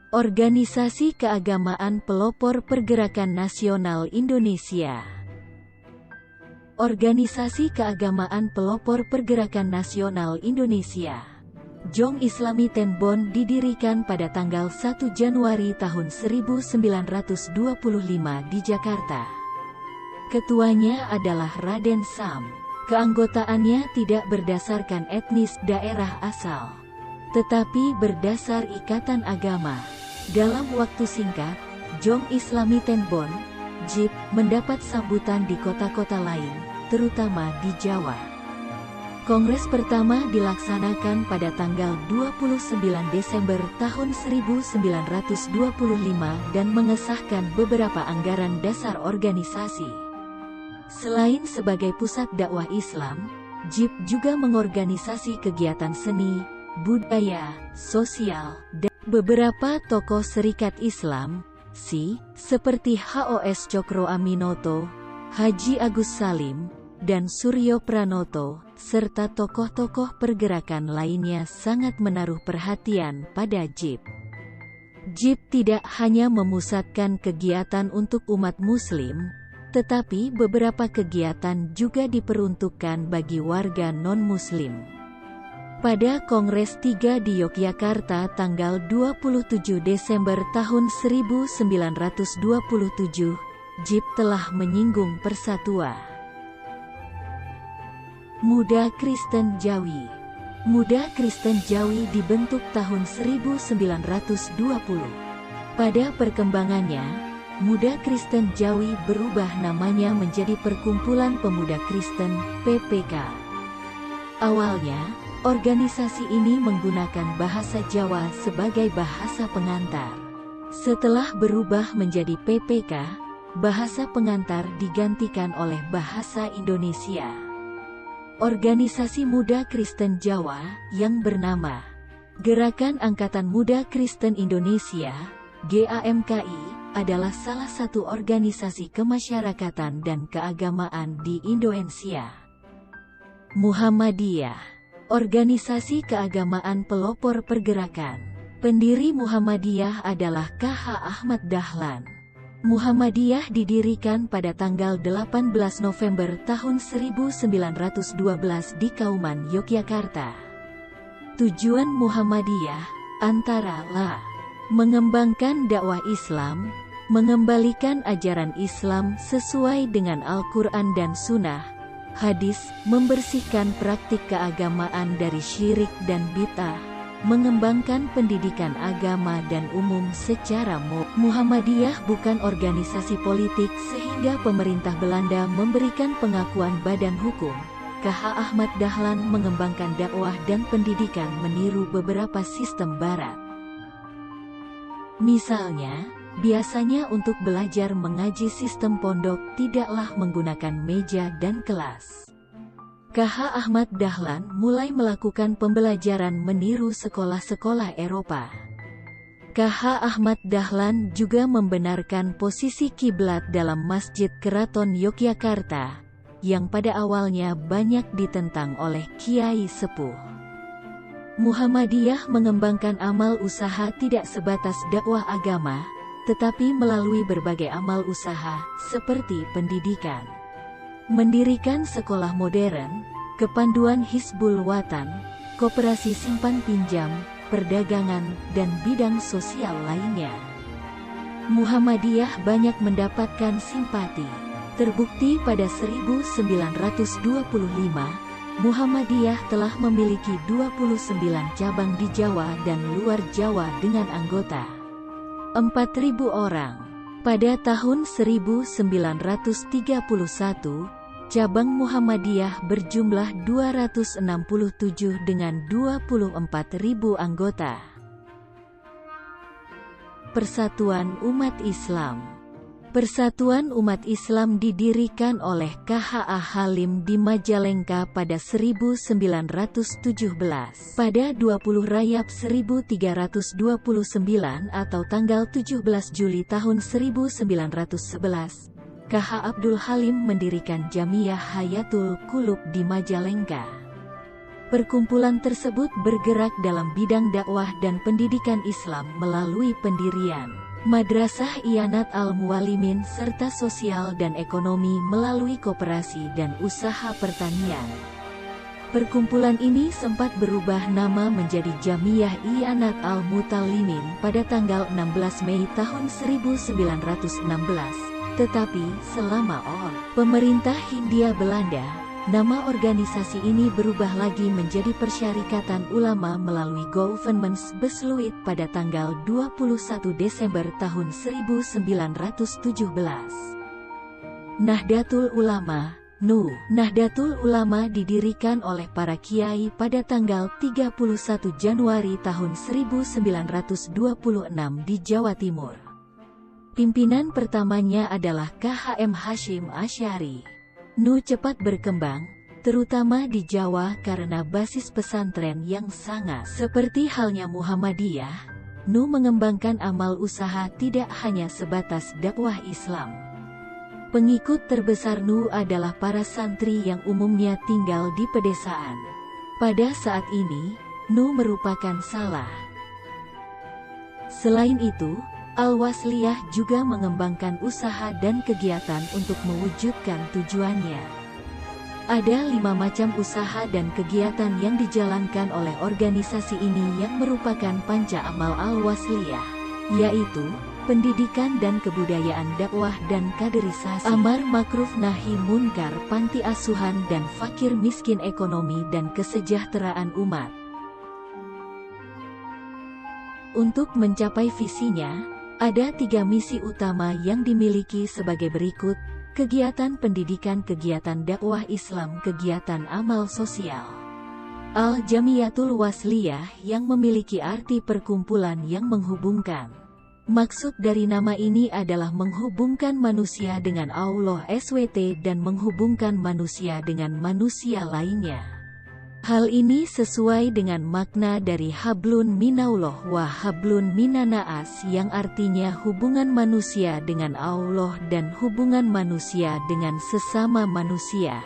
Organisasi Keagamaan Pelopor Pergerakan Nasional Indonesia. Organisasi Keagamaan Pelopor Pergerakan Nasional Indonesia Jong Islami Tenbon didirikan pada tanggal 1 Januari tahun 1925 di Jakarta. Ketuanya adalah Raden Sam. Keanggotaannya tidak berdasarkan etnis daerah asal, tetapi berdasar ikatan agama. Dalam waktu singkat, Jong Islami Tenbon, JIP, mendapat sambutan di kota-kota lain, terutama di Jawa. Kongres pertama dilaksanakan pada tanggal 29 Desember tahun 1925 dan mengesahkan beberapa anggaran dasar organisasi. Selain sebagai pusat dakwah Islam, JIP juga mengorganisasi kegiatan seni, budaya, sosial, dan beberapa tokoh Serikat Islam, seperti HOS Cokro Aminoto, Haji Agus Salim, dan Suryo Pranoto, serta tokoh-tokoh pergerakan lainnya sangat menaruh perhatian pada JIP. JIP tidak hanya memusatkan kegiatan untuk umat Muslim, tetapi beberapa kegiatan juga diperuntukkan bagi warga non-Muslim. Pada Kongres 3 di Yogyakarta tanggal 27 Desember tahun 1927, JIP telah menyinggung persatuan. Muda Kristen Jawi. Muda Kristen Jawi dibentuk tahun 1920. Pada perkembangannya, Muda Kristen Jawi berubah namanya menjadi Perkumpulan Pemuda Kristen, PPK. Awalnya, organisasi ini menggunakan bahasa Jawa sebagai bahasa pengantar. Setelah berubah menjadi PPK, bahasa pengantar digantikan oleh bahasa Indonesia. Organisasi Muda Kristen Jawa, yang bernama Gerakan Angkatan Muda Kristen Indonesia, GAMKI, adalah salah satu organisasi kemasyarakatan dan keagamaan di Indonesia. Muhammadiyah, organisasi keagamaan pelopor pergerakan. Pendiri Muhammadiyah adalah KH Ahmad Dahlan. Muhammadiyah didirikan pada tanggal 18 November tahun 1912 di Kauman, Yogyakarta. Tujuan Muhammadiyah antara lain mengembangkan dakwah Islam, mengembalikan ajaran Islam sesuai dengan Al-Quran dan Sunnah, hadis, membersihkan praktik keagamaan dari syirik dan bid'ah, mengembangkan pendidikan agama dan umum secara Muhammadiyah bukan organisasi politik sehingga pemerintah Belanda memberikan pengakuan badan hukum. KH Ahmad Dahlan mengembangkan dakwah dan pendidikan meniru beberapa sistem barat. Misalnya, biasanya untuk belajar mengaji sistem pondok tidaklah menggunakan meja dan kelas. KH Ahmad Dahlan mulai melakukan pembelajaran meniru sekolah-sekolah Eropa. KH Ahmad Dahlan juga membenarkan posisi kiblat dalam Masjid Keraton Yogyakarta, yang pada awalnya banyak ditentang oleh Kiai Sepuh. Muhammadiyah mengembangkan amal usaha tidak sebatas dakwah agama, tetapi melalui berbagai amal usaha, seperti pendidikan, mendirikan sekolah modern, kepanduan Hizbul Watan, koperasi simpan pinjam, perdagangan, dan bidang sosial lainnya. Muhammadiyah banyak mendapatkan simpati. Terbukti pada 1925, Muhammadiyah telah memiliki 29 cabang di Jawa dan luar Jawa dengan anggota 4.000 orang. Pada tahun 1931, cabang Muhammadiyah berjumlah 267 dengan 24.000 anggota. Persatuan Umat Islam. Persatuan Umat Islam didirikan oleh KHA Halim di Majalengka pada 1917. Pada 20 Rayap 1329 atau tanggal 17 Juli tahun 1911, KH Abdul Halim mendirikan Jamiyah Hayatul Qulub di Majalengka. Perkumpulan tersebut bergerak dalam bidang dakwah dan pendidikan Islam melalui pendirian Madrasah I'anat Al-Muwallimin serta sosial dan ekonomi melalui koperasi dan usaha pertanian. Perkumpulan ini sempat berubah nama menjadi Jamiyah I'anat Al-Mutallimin pada tanggal 16 Mei tahun 1916. Tetapi selama pemerintah Hindia Belanda, nama organisasi ini berubah lagi menjadi Persyarikatan Ulama melalui Gouvernementsbesluit pada tanggal 21 Desember tahun 1917. Nahdlatul Ulama (NU). Nahdlatul Ulama didirikan oleh para kiai pada tanggal 31 Januari tahun 1926 di Jawa Timur. Pimpinan pertamanya adalah KHM Hashim Asy'ari. NU cepat berkembang, terutama di Jawa karena basis pesantren yang sangat seperti halnya Muhammadiyah. NU mengembangkan amal usaha tidak hanya sebatas dakwah Islam. Pengikut terbesar NU adalah para santri yang umumnya tinggal di pedesaan. Pada saat ini, NU merupakan salah. Selain itu, Al-Wasliyah juga mengembangkan usaha dan kegiatan untuk mewujudkan tujuannya. Ada 5 macam usaha dan kegiatan yang dijalankan oleh organisasi ini yang merupakan panca amal Al-Wasliyah, yaitu pendidikan dan kebudayaan, dakwah dan kaderisasi, amar makruf nahi munkar, panti asuhan dan fakir miskin, ekonomi dan kesejahteraan umat. Untuk mencapai visinya, ada 3 misi utama yang dimiliki sebagai berikut: kegiatan pendidikan, kegiatan dakwah Islam, kegiatan amal sosial. Al-Jamiyatul Wasliyah yang memiliki arti perkumpulan yang menghubungkan. Maksud dari nama ini adalah menghubungkan manusia dengan Allah SWT dan menghubungkan manusia dengan manusia lainnya. Hal ini sesuai dengan makna dari hablun minallah wa hablun minannas yang artinya hubungan manusia dengan Allah dan hubungan manusia dengan sesama manusia.